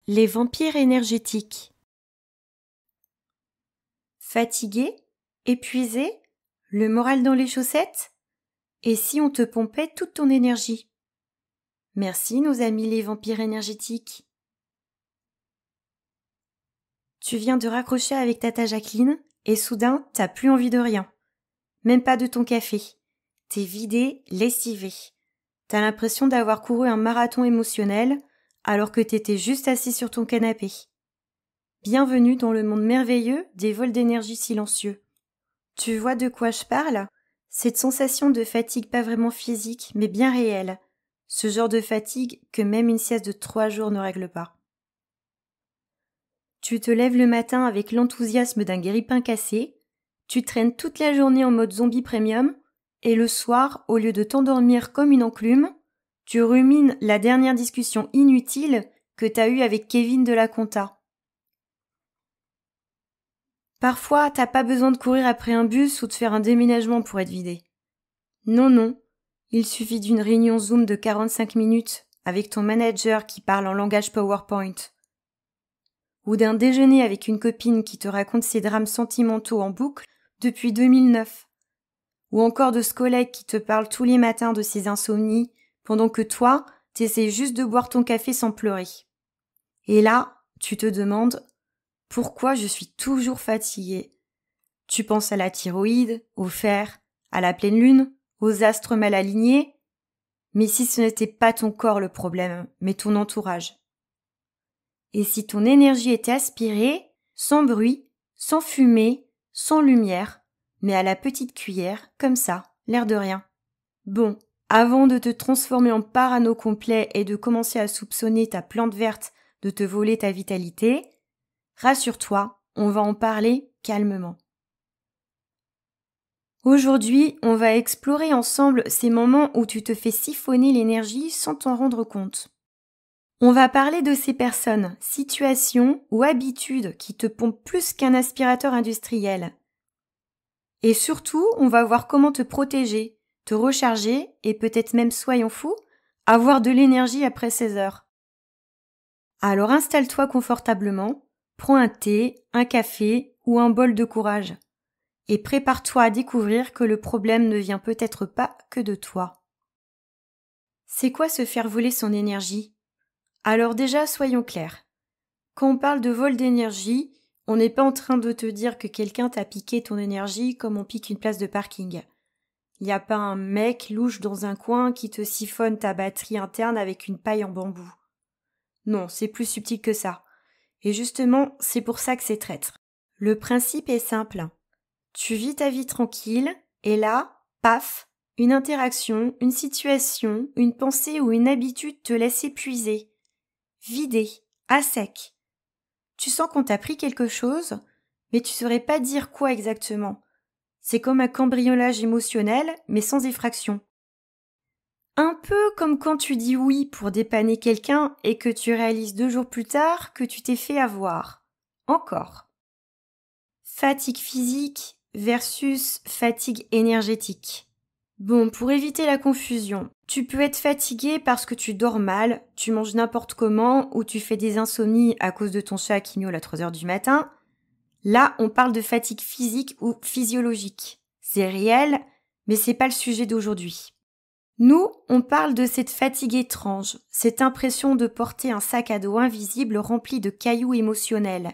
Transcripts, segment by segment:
Les vampires énergétiques. Fatigué? Épuisé? Le moral dans les chaussettes? Et si on te pompait toute ton énergie? Merci nos amis les vampires énergétiques. Tu viens de raccrocher avec tata Jacqueline et soudain t'as plus envie de rien. Même pas de ton café. T'es vidé, lessivé. T'as l'impression d'avoir couru un marathon émotionnel alors que t'étais juste assis sur ton canapé. Bienvenue dans le monde merveilleux des vols d'énergie silencieux. Tu vois de quoi je parle? Cette sensation de fatigue pas vraiment physique, mais bien réelle. Ce genre de fatigue que même une sieste de 3 jours ne règle pas. Tu te lèves le matin avec l'enthousiasme d'un guéri-pain cassé, tu traînes toute la journée en mode zombie premium, et le soir, au lieu de t'endormir comme une enclume, tu rumines la dernière discussion inutile que t'as eue avec Kevin de la compta. Parfois, t'as pas besoin de courir après un bus ou de faire un déménagement pour être vidé. Non, il suffit d'une réunion Zoom de 45 minutes avec ton manager qui parle en langage PowerPoint. Ou d'un déjeuner avec une copine qui te raconte ses drames sentimentaux en boucle depuis 2009. Ou encore de ce collègue qui te parle tous les matins de ses insomnies pendant que toi, t'essaies juste de boire ton café sans pleurer. Et là, tu te demandes pourquoi je suis toujours fatiguée. Tu penses à la thyroïde, au fer, à la pleine lune, aux astres mal alignés. Mais si ce n'était pas ton corps le problème, mais ton entourage. Et si ton énergie était aspirée, sans bruit, sans fumée, sans lumière, mais à la petite cuillère, comme ça, l'air de rien. Bon, avant de te transformer en parano complet et de commencer à soupçonner ta plante verte de te voler ta vitalité, rassure-toi, on va en parler calmement. Aujourd'hui, on va explorer ensemble ces moments où tu te fais siphonner l'énergie sans t'en rendre compte. On va parler de ces personnes, situations ou habitudes qui te pompent plus qu'un aspirateur industriel. Et surtout, on va voir comment te protéger, te recharger et peut-être même, soyons fous, avoir de l'énergie après 16 heures. Alors installe-toi confortablement, prends un thé, un café ou un bol de courage. Et prépare-toi à découvrir que le problème ne vient peut-être pas que de toi. C'est quoi se faire voler son énergie? Alors déjà, soyons clairs. Quand on parle de vol d'énergie, on n'est pas en train de te dire que quelqu'un t'a piqué ton énergie comme on pique une place de parking. Il n'y a pas un mec louche dans un coin qui te siphonne ta batterie interne avec une paille en bambou. Non, c'est plus subtil que ça. Et justement, c'est pour ça que c'est traître. Le principe est simple. Tu vis ta vie tranquille, et là, paf, une interaction, une situation, une pensée ou une habitude te laisse épuisé, vidé, à sec. Tu sens qu'on t'a pris quelque chose, mais tu saurais pas dire quoi exactement. C'est comme un cambriolage émotionnel, mais sans effraction. Un peu comme quand tu dis oui pour dépanner quelqu'un et que tu réalises 2 jours plus tard que tu t'es fait avoir. Encore. Fatigue physique versus fatigue énergétique. Bon, pour éviter la confusion, tu peux être fatigué parce que tu dors mal, tu manges n'importe comment ou tu fais des insomnies à cause de ton chat qui miaule à 3 heures du matin. Là, on parle de fatigue physique ou physiologique. C'est réel, mais c'est pas le sujet d'aujourd'hui. Nous, on parle de cette fatigue étrange, cette impression de porter un sac à dos invisible rempli de cailloux émotionnels.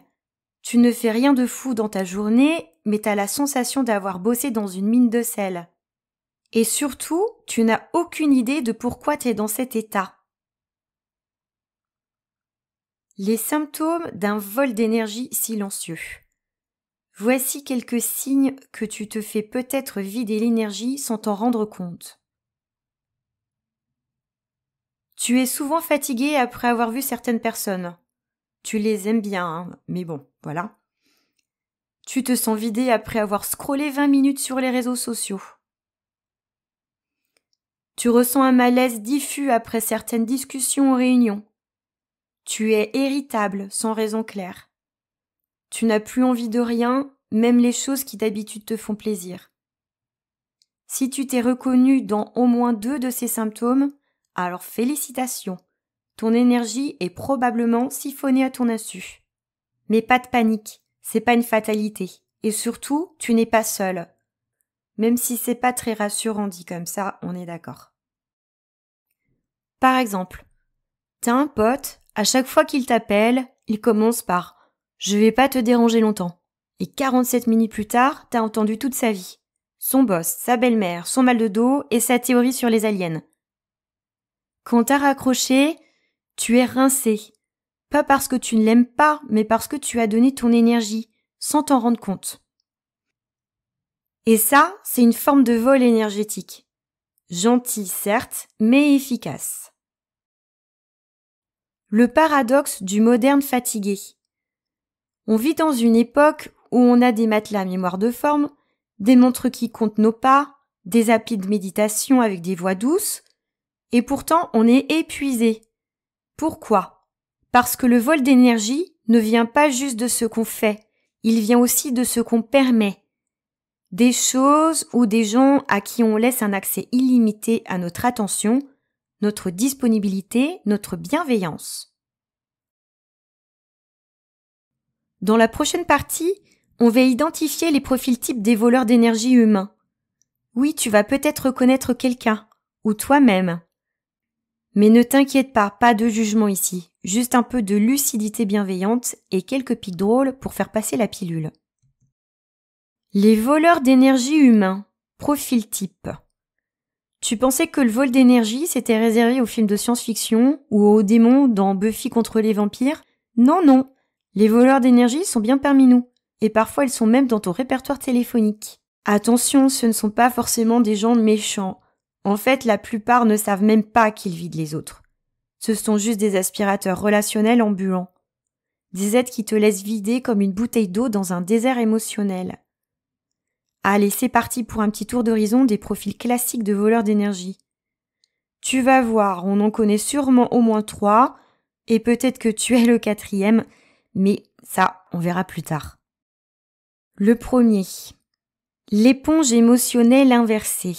Tu ne fais rien de fou dans ta journée, mais t'as la sensation d'avoir bossé dans une mine de sel. Et surtout, tu n'as aucune idée de pourquoi t'es dans cet état. Les symptômes d'un vol d'énergie silencieux. Voici quelques signes que tu te fais peut-être vider l'énergie sans t'en rendre compte. Tu es souvent fatigué après avoir vu certaines personnes. Tu les aimes bien, hein, mais bon, voilà. Tu te sens vidé après avoir scrollé 20 minutes sur les réseaux sociaux. Tu ressens un malaise diffus après certaines discussions ou réunions. Tu es irritable sans raison claire. Tu n'as plus envie de rien, même les choses qui d'habitude te font plaisir. Si tu t'es reconnu dans au moins 2 de ces symptômes, alors félicitations. Ton énergie est probablement siphonnée à ton insu. Mais pas de panique, c'est pas une fatalité. Et surtout, tu n'es pas seul. Même si c'est pas très rassurant dit comme ça, on est d'accord. Par exemple, t'as un pote, à chaque fois qu'il t'appelle, il commence par « Je vais pas te déranger longtemps ». Et 47 minutes plus tard, t'as entendu toute sa vie. Son boss, sa belle-mère, son mal de dos et sa théorie sur les aliens. Quand t'as raccroché, tu es rincé. Pas parce que tu ne l'aimes pas, mais parce que tu as donné ton énergie, sans t'en rendre compte. Et ça, c'est une forme de vol énergétique. Gentil, certes, mais efficace. Le paradoxe du moderne fatigué. On vit dans une époque où on a des matelas mémoire de forme, des montres qui comptent nos pas, des applis de méditation avec des voix douces, et pourtant on est épuisé. Pourquoi ? Parce que le vol d'énergie ne vient pas juste de ce qu'on fait, il vient aussi de ce qu'on permet. Des choses ou des gens à qui on laisse un accès illimité à notre attention, notre disponibilité, notre bienveillance. Dans la prochaine partie, on va identifier les profils types des voleurs d'énergie humains. Oui, tu vas peut-être reconnaître quelqu'un, ou toi-même. Mais ne t'inquiète pas de jugement ici, juste un peu de lucidité bienveillante et quelques pics drôles pour faire passer la pilule. Les voleurs d'énergie humains, profil type. Tu pensais que le vol d'énergie c'était réservé aux films de science-fiction ou aux démons dans Buffy contre les vampires ? Non, les voleurs d'énergie sont bien parmi nous, et parfois ils sont même dans ton répertoire téléphonique. Attention, ce ne sont pas forcément des gens méchants. En fait, la plupart ne savent même pas qu'ils vident les autres. Ce sont juste des aspirateurs relationnels ambulants. Des êtres qui te laissent vider comme une bouteille d'eau dans un désert émotionnel. Allez, c'est parti pour un petit tour d'horizon des profils classiques de voleurs d'énergie. Tu vas voir, on en connaît sûrement au moins 3, et peut-être que tu es le 4e, mais ça, on verra plus tard. Le premier. L'éponge émotionnelle inversée.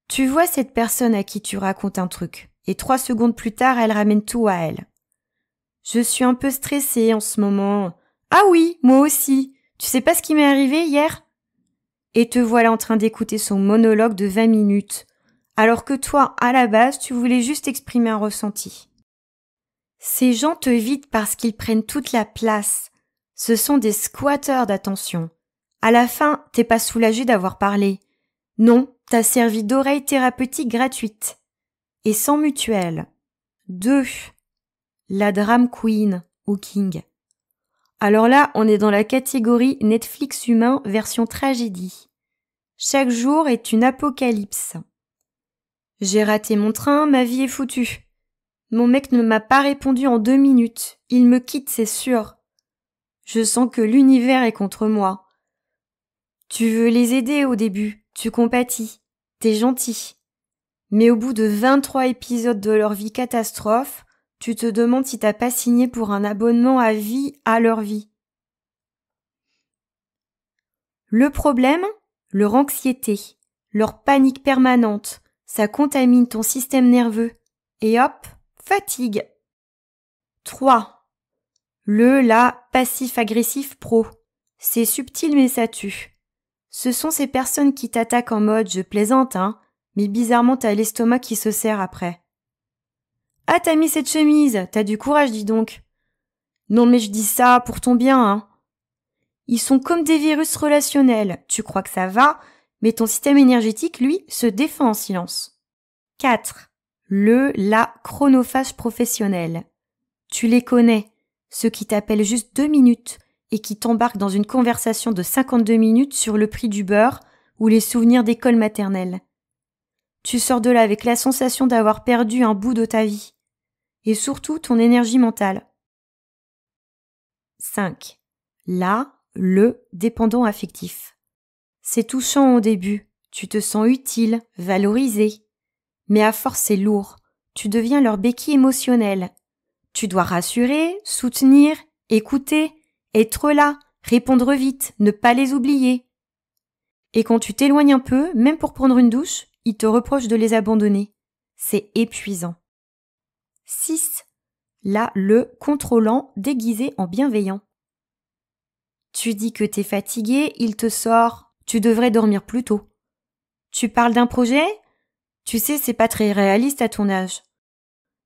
Tu vois cette personne à qui tu racontes un truc, et 3 secondes plus tard, elle ramène tout à elle. Je suis un peu stressée en ce moment. Ah oui, moi aussi. Tu sais pas ce qui m'est arrivé hier ? Et te voilà en train d'écouter son monologue de 20 minutes, alors que toi, à la base, tu voulais juste exprimer un ressenti. Ces gens te vident parce qu'ils prennent toute la place. Ce sont des squatteurs d'attention. À la fin, t'es pas soulagé d'avoir parlé. Non, t'as servi d'oreille thérapeutique gratuite. Et sans mutuelle. 2. La drame queen ou king. Alors là, on est dans la catégorie Netflix humain version tragédie. Chaque jour est une apocalypse. J'ai raté mon train, ma vie est foutue. Mon mec ne m'a pas répondu en 2 minutes. Il me quitte, c'est sûr. Je sens que l'univers est contre moi. Tu veux les aider au début, tu compatis, t'es gentil. Mais au bout de 23 épisodes de leur vie catastrophe, tu te demandes si t'as pas signé pour un abonnement à vie à leur vie. Le problème, leur anxiété, leur panique permanente, ça contamine ton système nerveux. Et hop, fatigue. 3. La passif-agressif pro. C'est subtil mais ça tue. Ce sont ces personnes qui t'attaquent en mode « je plaisante, hein », mais bizarrement t'as l'estomac qui se serre après. « Ah, t'as mis cette chemise, t'as du courage, dis donc. »« Non mais je dis ça pour ton bien, hein. » Ils sont comme des virus relationnels, tu crois que ça va, mais ton système énergétique, lui, se défend en silence. 4. La chronophage professionnel. Tu les connais, ceux qui t'appellent juste 2 minutes et qui t'embarquent dans une conversation de 52 minutes sur le prix du beurre ou les souvenirs d'école maternelle. Tu sors de là avec la sensation d'avoir perdu un bout de ta vie. Et surtout ton énergie mentale. 5. Le dépendant affectif. C'est touchant au début, tu te sens utile, valorisé. Mais à force c'est lourd, tu deviens leur béquille émotionnelle. Tu dois rassurer, soutenir, écouter, être là, répondre vite, ne pas les oublier. Et quand tu t'éloignes un peu, même pour prendre une douche, ils te reprochent de les abandonner. C'est épuisant. 6. Là, le contrôlant déguisé en bienveillant. Tu dis que t'es fatigué, il te sort « tu devrais dormir plus tôt ». Tu parles d'un projet ? Tu sais, c'est pas très réaliste à ton âge.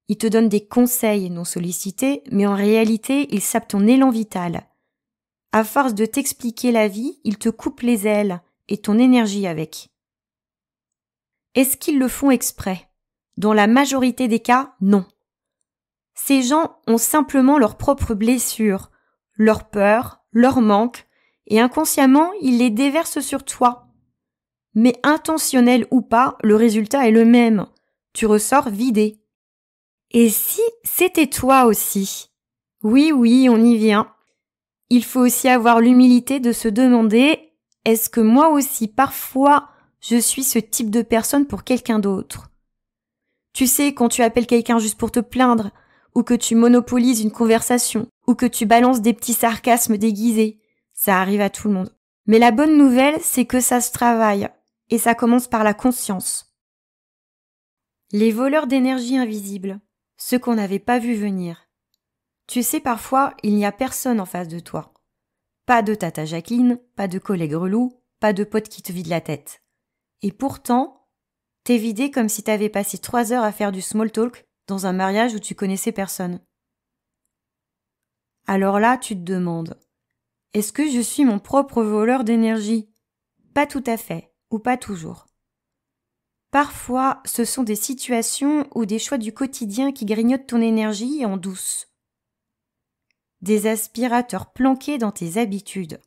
Il te donne des conseils non sollicités, mais en réalité, il sape ton élan vital. À force de t'expliquer la vie, il te coupe les ailes et ton énergie avec. Est-ce qu'ils le font exprès ? Dans la majorité des cas, non. Ces gens ont simplement leurs propres blessures, leurs peurs, leurs manques, et inconsciemment, ils les déversent sur toi. Mais intentionnel ou pas, le résultat est le même. Tu ressors vidé. Et si c'était toi aussi ? Oui, on y vient. Il faut aussi avoir l'humilité de se demander « est-ce que moi aussi, parfois, je suis ce type de personne pour quelqu'un d'autre ?» Tu sais, quand tu appelles quelqu'un juste pour te plaindre, ou que tu monopolises une conversation, ou que tu balances des petits sarcasmes déguisés, ça arrive à tout le monde. Mais la bonne nouvelle, c'est que ça se travaille, et ça commence par la conscience. Les voleurs d'énergie invisibles, ceux qu'on n'avait pas vu venir. Tu sais, parfois, il n'y a personne en face de toi. Pas de tata Jacqueline, pas de collègue relou, pas de pote qui te vide la tête. Et pourtant, t'es vidé comme si t'avais passé 3 heures à faire du small talk dans un mariage où tu connaissais personne. Alors là, tu te demandes, est-ce que je suis mon propre voleur d'énergie ? Pas tout à fait, ou pas toujours. Parfois, ce sont des situations ou des choix du quotidien qui grignotent ton énergie en douce. Des aspirateurs planqués dans tes habitudes.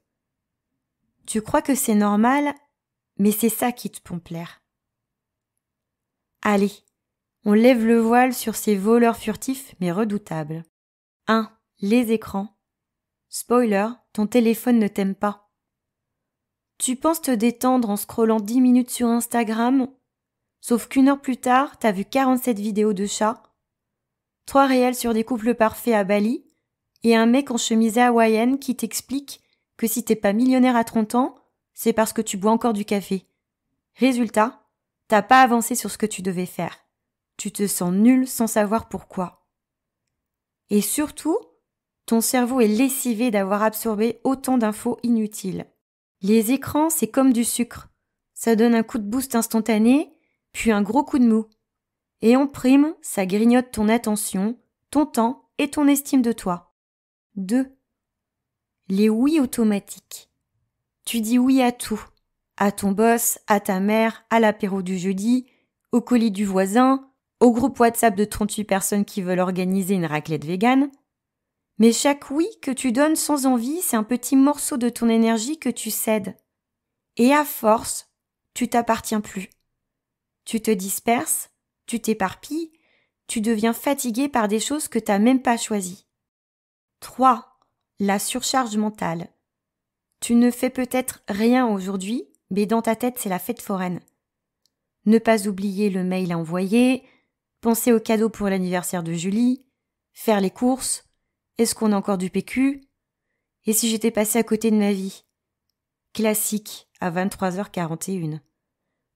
Tu crois que c'est normal, mais c'est ça qui te pompe l'air. Allez, on lève le voile sur ces voleurs furtifs mais redoutables. 1. Les écrans. Spoiler, ton téléphone ne t'aime pas. Tu penses te détendre en scrollant 10 minutes sur Instagram, sauf qu'1 heure plus tard, t'as vu 47 vidéos de chats, 3 réels sur des couples parfaits à Bali, et un mec en chemise hawaïenne qui t'explique que si t'es pas millionnaire à 30 ans, c'est parce que tu bois encore du café. Résultat, t'as pas avancé sur ce que tu devais faire. Tu te sens nul sans savoir pourquoi. Et surtout, ton cerveau est lessivé d'avoir absorbé autant d'infos inutiles. Les écrans, c'est comme du sucre. Ça donne un coup de boost instantané, puis un gros coup de mou. Et en prime, ça grignote ton attention, ton temps et ton estime de toi. 2. Les oui automatiques. Tu dis oui à tout. À ton boss, à ta mère, à l'apéro du jeudi, au colis du voisin, au groupe WhatsApp de 38 personnes qui veulent organiser une raclette végane. Mais chaque oui que tu donnes sans envie, c'est un petit morceau de ton énergie que tu cèdes. Et à force, tu t'appartiens plus. Tu te disperses, tu t'éparpilles, tu deviens fatigué par des choses que t'as même pas choisies. 3. La surcharge mentale. Tu ne fais peut-être rien aujourd'hui, mais dans ta tête, c'est la fête foraine. Ne pas oublier le mail à envoyer, penser au cadeau pour l'anniversaire de Julie, faire les courses, est-ce qu'on a encore du PQ ? Et si j'étais passé à côté de ma vie ? Classique, à 23h41.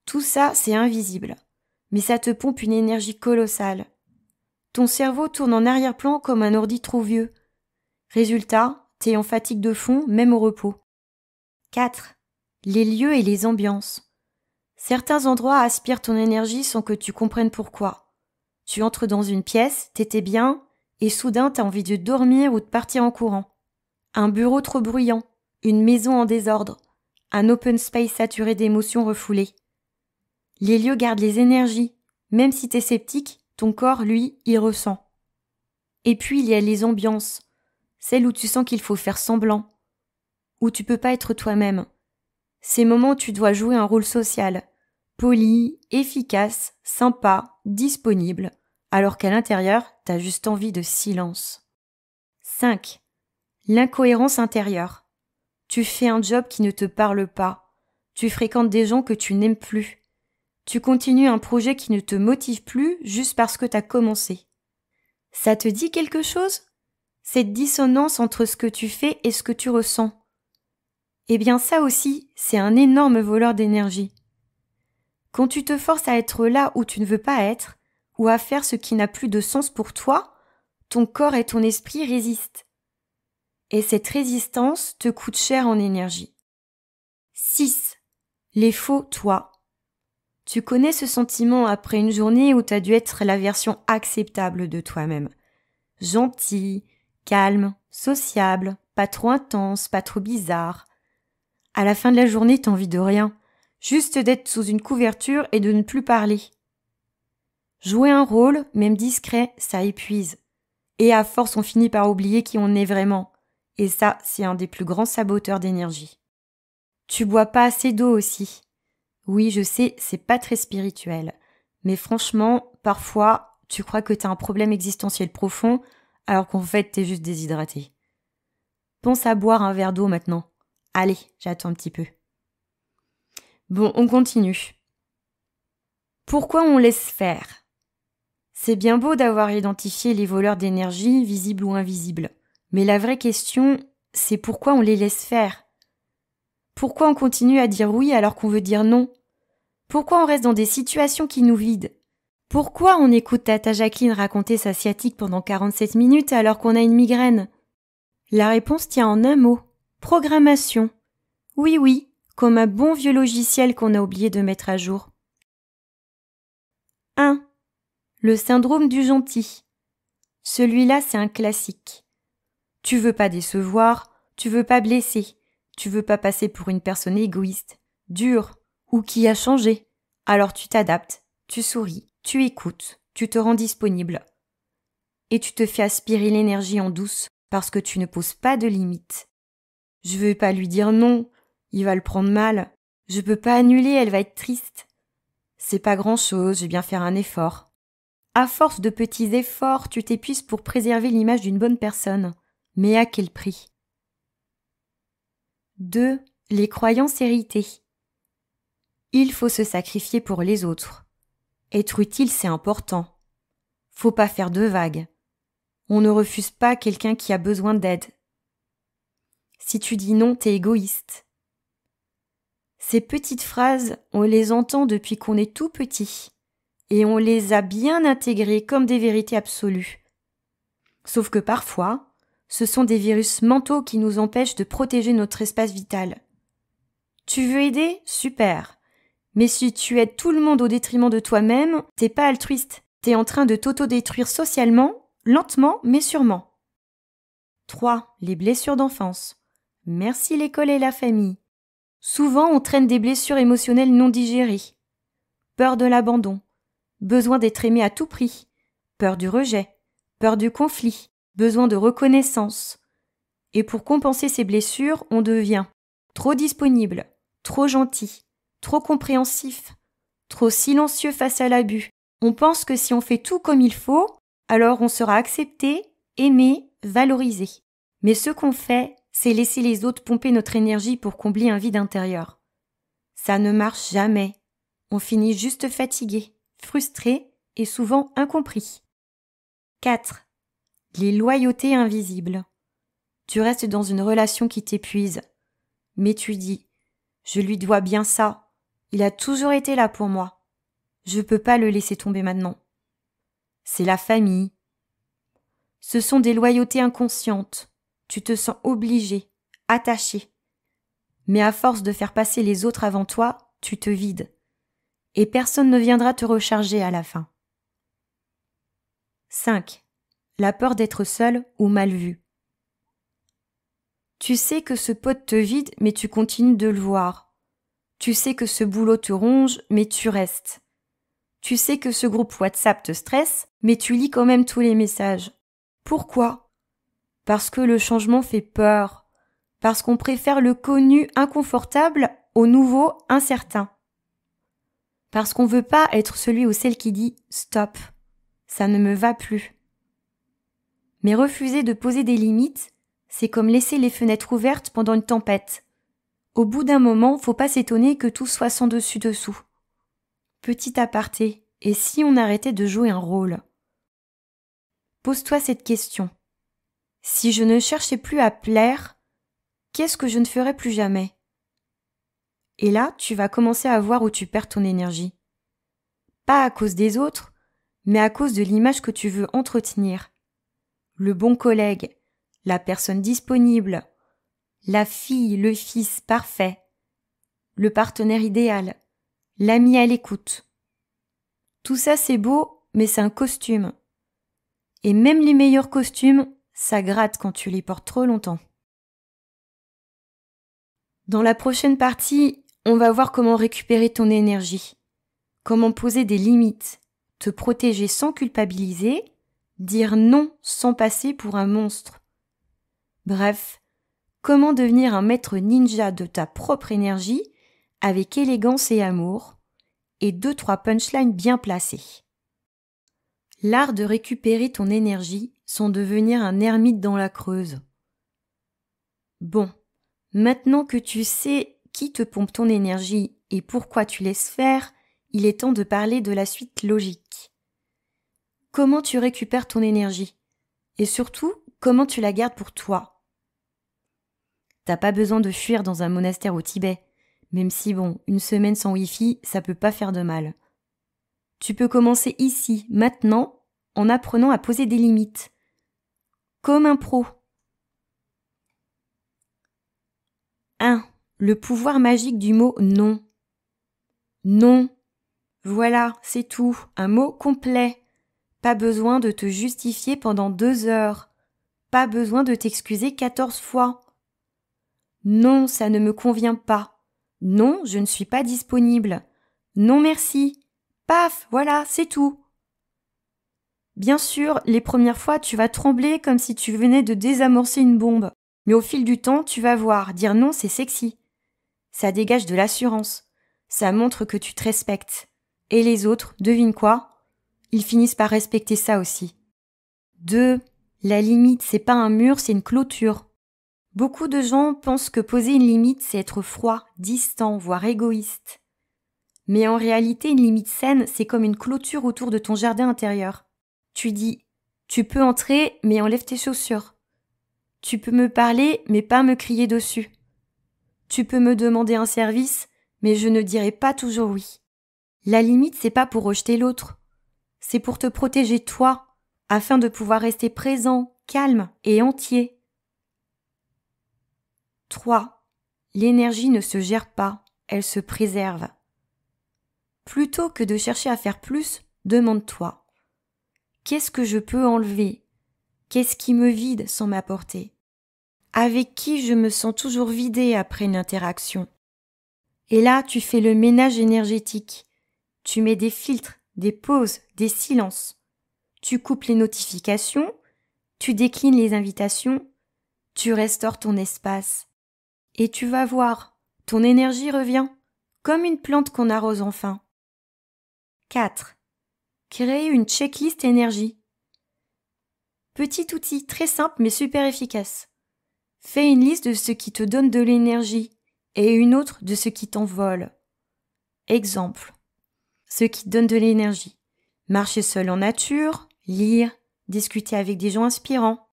Tout ça, c'est invisible, mais ça te pompe une énergie colossale. Ton cerveau tourne en arrière-plan comme un ordi trop vieux. Résultat, t'es en fatigue de fond, même au repos. 4. Les lieux et les ambiances. Certains endroits aspirent ton énergie sans que tu comprennes pourquoi. Tu entres dans une pièce, t'étais bien, et soudain t'as envie de dormir ou de partir en courant. Un bureau trop bruyant, une maison en désordre, un open space saturé d'émotions refoulées. Les lieux gardent les énergies, même si t'es sceptique, ton corps, lui, y ressent. Et puis il y a les ambiances, celles où tu sens qu'il faut faire semblant, où tu peux pas être toi-même. Ces moments où tu dois jouer un rôle social, poli, efficace, sympa, disponible, alors qu'à l'intérieur, t'as juste envie de silence. 5. L'incohérence intérieure. Tu fais un job qui ne te parle pas. Tu fréquentes des gens que tu n'aimes plus. Tu continues un projet qui ne te motive plus juste parce que t'as commencé. Ça te dit quelque chose ? Cette dissonance entre ce que tu fais et ce que tu ressens. Eh bien ça aussi, c'est un énorme voleur d'énergie. Quand tu te forces à être là où tu ne veux pas être, ou à faire ce qui n'a plus de sens pour toi, ton corps et ton esprit résistent. Et cette résistance te coûte cher en énergie. 6. Les faux toi. Tu connais ce sentiment après une journée où tu as dû être la version acceptable de toi-même. Gentil, calme, sociable, pas trop intense, pas trop bizarre. À la fin de la journée, t'as envie de rien, juste d'être sous une couverture et de ne plus parler. Jouer un rôle, même discret, ça épuise. Et à force, on finit par oublier qui on est vraiment. Et ça, c'est un des plus grands saboteurs d'énergie. Tu bois pas assez d'eau aussi. Oui, je sais, c'est pas très spirituel. Mais franchement, parfois, tu crois que t'as un problème existentiel profond, alors qu'en fait, t'es juste déshydraté. Pense à boire un verre d'eau maintenant. Allez, j'attends un petit peu. Bon, on continue. Pourquoi on laisse faire ? C'est bien beau d'avoir identifié les voleurs d'énergie, visibles ou invisibles. Mais la vraie question, c'est pourquoi on les laisse faire ? Pourquoi on continue à dire oui alors qu'on veut dire non ? Pourquoi on reste dans des situations qui nous vident ? Pourquoi on écoute Tata Jacqueline raconter sa sciatique pendant 47 minutes alors qu'on a une migraine ? La réponse tient en un mot. Programmation. Oui, comme un bon vieux logiciel qu'on a oublié de mettre à jour. 1. Le syndrome du gentil. Celui-là, c'est un classique. Tu veux pas décevoir, tu veux pas blesser, tu veux pas passer pour une personne égoïste, dure, ou qui a changé. Alors tu t'adaptes, tu souris, tu écoutes, tu te rends disponible. Et tu te fais aspirer l'énergie en douce parce que tu ne poses pas de limites. Je veux pas lui dire non, il va le prendre mal. Je peux pas annuler, elle va être triste. C'est pas grand-chose, je vais bien faire un effort. À force de petits efforts, tu t'épuises pour préserver l'image d'une bonne personne. Mais à quel prix ? 2. Les croyances héritées. Il faut se sacrifier pour les autres. Être utile, c'est important. Faut pas faire de vagues. On ne refuse pas quelqu'un qui a besoin d'aide. Si tu dis non, t'es égoïste. Ces petites phrases, on les entend depuis qu'on est tout petit. Et on les a bien intégrées comme des vérités absolues. Sauf que parfois, ce sont des virus mentaux qui nous empêchent de protéger notre espace vital. Tu veux aider ? Super. Mais si tu aides tout le monde au détriment de toi-même, t'es pas altruiste. T'es en train de t'auto-détruire socialement, lentement mais sûrement. 3. Les blessures d'enfance. Merci l'école et la famille. Souvent, on traîne des blessures émotionnelles non digérées. Peur de l'abandon. Besoin d'être aimé à tout prix. Peur du rejet. Peur du conflit. Besoin de reconnaissance. Et pour compenser ces blessures, on devient trop disponible, trop gentil, trop compréhensif, trop silencieux face à l'abus. On pense que si on fait tout comme il faut, alors on sera accepté, aimé, valorisé. Mais ce qu'on fait, c'est laisser les autres pomper notre énergie pour combler un vide intérieur. Ça ne marche jamais. On finit juste fatigué, frustré et souvent incompris. 4. Les loyautés invisibles. Tu restes dans une relation qui t'épuise. Mais tu dis « Je lui dois bien ça. Il a toujours été là pour moi. Je peux pas le laisser tomber maintenant. » C'est la famille. Ce sont des loyautés inconscientes. Tu te sens obligé, attaché. Mais à force de faire passer les autres avant toi, tu te vides. Et personne ne viendra te recharger à la fin. 5. La peur d'être seul ou mal vu. Tu sais que ce pote te vide, mais tu continues de le voir. Tu sais que ce boulot te ronge, mais tu restes. Tu sais que ce groupe WhatsApp te stresse, mais tu lis quand même tous les messages. Pourquoi ? Parce que le changement fait peur. Parce qu'on préfère le connu inconfortable au nouveau incertain. Parce qu'on veut pas être celui ou celle qui dit « stop, ça ne me va plus ». Mais refuser de poser des limites, c'est comme laisser les fenêtres ouvertes pendant une tempête. Au bout d'un moment, faut pas s'étonner que tout soit sans dessus-dessous. Petit aparté, et si on arrêtait de jouer un rôle ? Pose-toi cette question. Si je ne cherchais plus à plaire, qu'est-ce que je ne ferais plus jamais ? Et là, tu vas commencer à voir où tu perds ton énergie. Pas à cause des autres, mais à cause de l'image que tu veux entretenir. Le bon collègue, la personne disponible, la fille, le fils parfait, le partenaire idéal, l'ami à l'écoute. Tout ça c'est beau, mais c'est un costume. Et même les meilleurs costumes, ça gratte quand tu les portes trop longtemps. Dans la prochaine partie, on va voir comment récupérer ton énergie, comment poser des limites, te protéger sans culpabiliser, dire non sans passer pour un monstre. Bref, comment devenir un maître ninja de ta propre énergie avec élégance et amour, et 2-3 punchlines bien placées. L'art de récupérer ton énergie sans devenir un ermite dans la Creuse. Bon, maintenant que tu sais qui te pompe ton énergie et pourquoi tu laisses faire, il est temps de parler de la suite logique. Comment tu récupères ton énergie? Et surtout, comment tu la gardes pour toi? T'as pas besoin de fuir dans un monastère au Tibet, même si bon, une semaine sans Wi-Fi, ça peut pas faire de mal. Tu peux commencer ici, maintenant, en apprenant à poser des limites. Comme un pro. 1. Le pouvoir magique du mot non. Non. Voilà, c'est tout. Un mot complet. Pas besoin de te justifier pendant 2 heures. Pas besoin de t'excuser 14 fois. Non, ça ne me convient pas. Non, je ne suis pas disponible. Non, merci. Paf, voilà, c'est tout. Bien sûr, les premières fois, tu vas trembler comme si tu venais de désamorcer une bombe. Mais au fil du temps, tu vas voir, dire non, c'est sexy. Ça dégage de l'assurance. Ça montre que tu te respectes. Et les autres, devine quoi? Ils finissent par respecter ça aussi. 2. La limite, c'est pas un mur, c'est une clôture. Beaucoup de gens pensent que poser une limite, c'est être froid, distant, voire égoïste. Mais en réalité, une limite saine, c'est comme une clôture autour de ton jardin intérieur. Tu dis, tu peux entrer, mais enlève tes chaussures. Tu peux me parler, mais pas me crier dessus. Tu peux me demander un service, mais je ne dirai pas toujours oui. La limite, c'est pas pour rejeter l'autre. C'est pour te protéger toi, afin de pouvoir rester présent, calme et entier. 3. L'énergie ne se gère pas, elle se préserve. Plutôt que de chercher à faire plus, demande-toi. Qu'est-ce que je peux enlever? Qu'est-ce qui me vide sans m'apporter? Avec qui je me sens toujours vidée après une interaction? Et là, tu fais le ménage énergétique. Tu mets des filtres, des pauses, des silences. Tu coupes les notifications, tu déclines les invitations, tu restaures ton espace. Et tu vas voir, ton énergie revient, comme une plante qu'on arrose enfin. 4. Créer une checklist énergie. Petit outil très simple mais super efficace. Fais une liste de ce qui te donne de l'énergie et une autre de ce qui t'envole. Exemple. Ce qui te donne de l'énergie. Marcher seul en nature, lire, discuter avec des gens inspirants.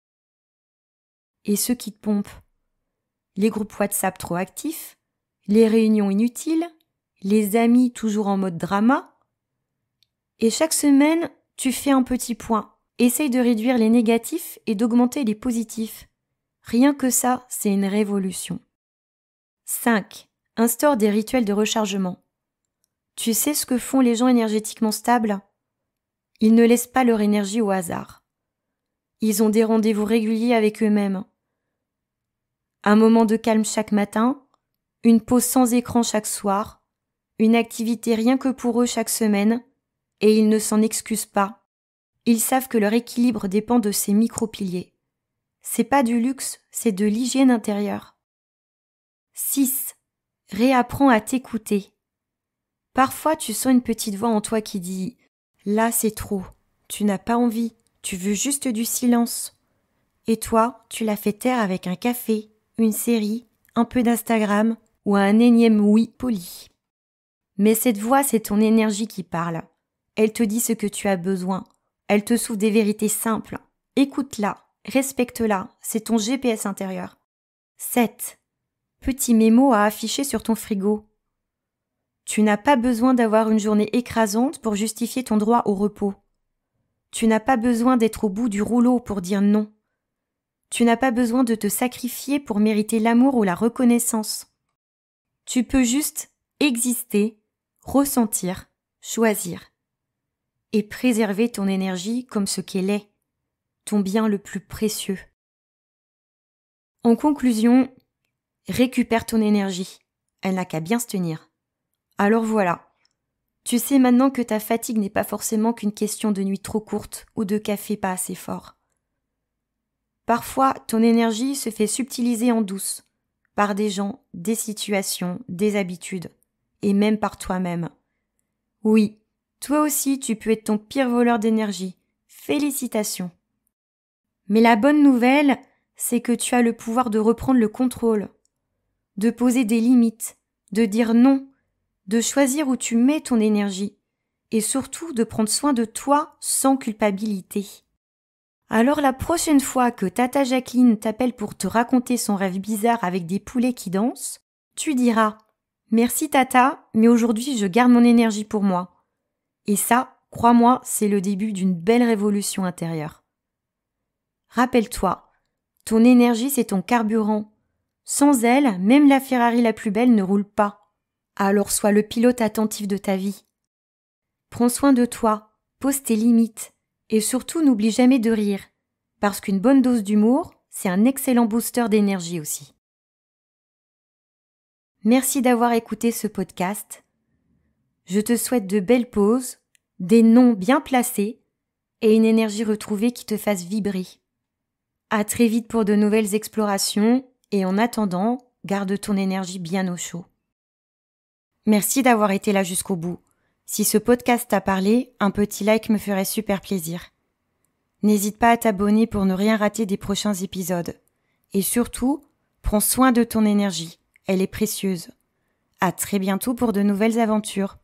Et ce qui te pompe. Les groupes WhatsApp trop actifs, les réunions inutiles, les amis toujours en mode drama. Et chaque semaine, tu fais un petit point. Essaye de réduire les négatifs et d'augmenter les positifs. Rien que ça, c'est une révolution. 5. Instaure des rituels de rechargement. Tu sais ce que font les gens énergétiquement stables? Ils ne laissent pas leur énergie au hasard. Ils ont des rendez-vous réguliers avec eux-mêmes. Un moment de calme chaque matin, une pause sans écran chaque soir, une activité rien que pour eux chaque semaine, et ils ne s'en excusent pas. Ils savent que leur équilibre dépend de ces micro-piliers. C'est pas du luxe, c'est de l'hygiène intérieure. 6. Réapprends à t'écouter. Parfois, tu sens une petite voix en toi qui dit « Là, c'est trop. Tu n'as pas envie. Tu veux juste du silence. » Et toi, tu la fais taire avec un café, une série, un peu d'Instagram ou un énième oui poli. Mais cette voix, c'est ton énergie qui parle. Elle te dit ce que tu as besoin. Elle te souffle des vérités simples. Écoute-la, respecte-la, c'est ton GPS intérieur. 7. Petit mémo à afficher sur ton frigo. Tu n'as pas besoin d'avoir une journée écrasante pour justifier ton droit au repos. Tu n'as pas besoin d'être au bout du rouleau pour dire non. Tu n'as pas besoin de te sacrifier pour mériter l'amour ou la reconnaissance. Tu peux juste exister, ressentir, choisir et préserver ton énergie comme ce qu'elle est, ton bien le plus précieux. En conclusion, récupère ton énergie, elle n'a qu'à bien se tenir. Alors voilà, tu sais maintenant que ta fatigue n'est pas forcément qu'une question de nuit trop courte ou de café pas assez fort. Parfois, ton énergie se fait subtiliser en douce, par des gens, des situations, des habitudes, et même par toi-même. Oui, toi aussi tu peux être ton pire voleur d'énergie. Félicitations. Mais la bonne nouvelle, c'est que tu as le pouvoir de reprendre le contrôle, de poser des limites, de dire non, de choisir où tu mets ton énergie, et surtout de prendre soin de toi sans culpabilité. Alors la prochaine fois que Tata Jacqueline t'appelle pour te raconter son rêve bizarre avec des poulets qui dansent, tu diras « Merci Tata, mais aujourd'hui je garde mon énergie pour moi. » Et ça, crois-moi, c'est le début d'une belle révolution intérieure. Rappelle-toi, ton énergie c'est ton carburant. Sans elle, même la Ferrari la plus belle ne roule pas. Alors sois le pilote attentif de ta vie. Prends soin de toi, pose tes limites. Et surtout, n'oublie jamais de rire, parce qu'une bonne dose d'humour, c'est un excellent booster d'énergie aussi. Merci d'avoir écouté ce podcast. Je te souhaite de belles pauses, des noms bien placés et une énergie retrouvée qui te fasse vibrer. À très vite pour de nouvelles explorations et en attendant, garde ton énergie bien au chaud. Merci d'avoir été là jusqu'au bout. Si ce podcast t'a parlé, un petit like me ferait super plaisir. N'hésite pas à t'abonner pour ne rien rater des prochains épisodes. Et surtout, prends soin de ton énergie, elle est précieuse. À très bientôt pour de nouvelles aventures.